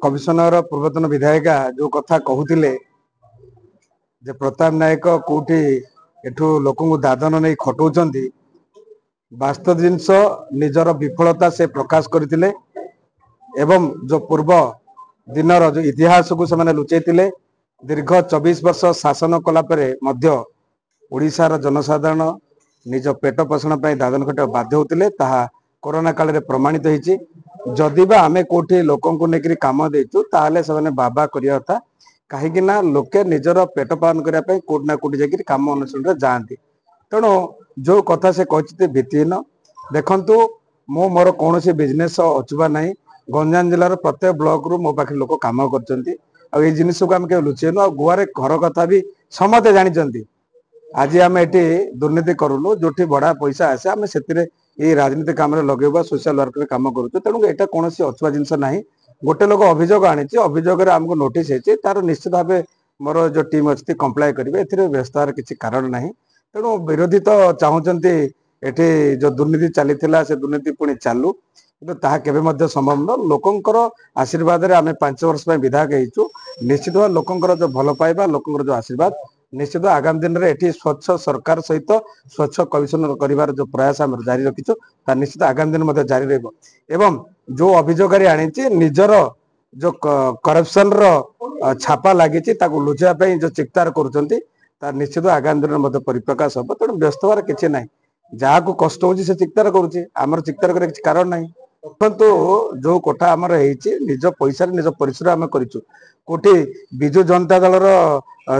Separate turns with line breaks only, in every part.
Commissioner पूर्वतन विधायिका जो कथा कहते जे प्रताप नायक कौटी एठू लोक दादन नहीं खटाऊँ वास्तव जिनस निजर विफलता से प्रकाश करते एवं जो पूर्व दिनर जो इतिहास को से लुचेते दीर्घ 24 वर्ष शासन कलापर ओडिशार जनसाधारण निज पेट पोषण दादन खटा बाध्य होते कोरोना काल में प्रमाणित होती जदिबा आमे कोठी लोकों को लेकर काम देचु ताले से बाबा करिया था कहीं लोके निजर पेट पालन करने कोट ना कोटी जाकर काम अनुष्ठान जाती तेणु जो कथा से कहते भित्तिहीन देखु मो मोर कौन बिजनेस अचुबा ना गंजाम जिलार प्रत्येक ब्लॉक रु मो पाखे लोक कम कर जिनस को आम के लुचेनु आ गुआरे घर कथा भी समते जानते आज आम ये दुर्नीति करूनु जो बड़ा पैसा आसे आम से राजनीति काम लगे सोशल वर्क काम करूँ तेणु यहाँ कौन अछुआ जिनस ना गोटे लोक अभियोग आनी अभियोग आमको नोटिस होती तार निश्चित भाव मोर जो टीम अच्छी कंप्लाई करेंगे व्यस्त किसी कारण ना तेणु विरोधी तो चाहते ये जो दुर्नीति चली से दुर्नीति पुणी चालू कि केवे संभव न लोकंर आशीर्वाद आम 5 वर्ष विधायक हो निश्चित भाव लोकंर जो भल पाइबा लोकंर जो आशीर्वाद निश्चित आगामी दिन में ये स्वच्छ सरकार सहित स्वच्छ कमिशनर कर जो प्रयास आम जारी रखीचु निश्चित आगामी दिन में जारी रहा जो अभियोगकारी आनी निजर जो करप्शन छापा लगी लुचापी जो चिक्तार कर निश्चित आगामी दिन में परिप्रकाश हम तेणु व्यस्त हमार किसी ना जहाँ को कष्ट हो चिक्तार कर चिक्तार कर कारण ना देखो जो कोठा आमर निज पैसा निज परिश्रम आम करूँ कोटी विजु जनता दल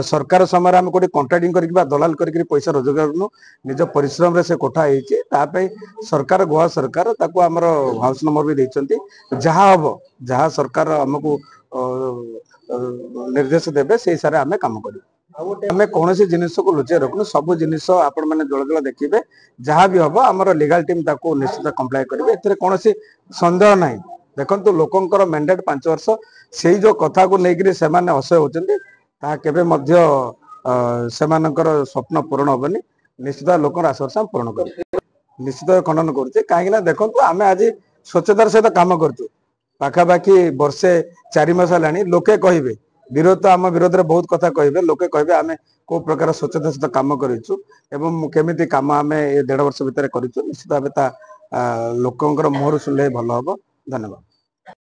सरकार समय आम कोटी कंट्राक्टिंग कर दलाल कर पैसा रोजगार निज परिश्रम रे से कोठा होती सरकार गोवा सरकार आमर हाउस नंबर भी देते जहाँ हम जहाँ सरकार आमको निर्देश देवे से हिसाब से आम कम कर आम कौन जिनस को लुचे रखुन सब जिनस आपण मैंने जल जल देखिए जहाँ भी हम आमर लीगल टीम निश्चित कंप्लाई करेंगे ए कौन सन्देह ना देखो लोकंर मैंडेट 5 वर्ष से जो कथा को लेकर से असह्य होती स्वप्न पूरण हेनी निश्चित लोक आश्वासन पूरण कर निश्चित खंडन करुचे कहीं देखो आम आज स्वच्छतार सहित कम करूँ पाखापाखि वर्षे 4 मास है लोके कहे विरोध तो आम विरोध में बहुत कथा कहे लोके कहे आम को प्रकार स्वच्छता सहित कम करमी कम आम 1.5 वर्ष भितर करूँ निश्चित भाव लोकंर मुहर शुणिले भल हम धन्यवाद।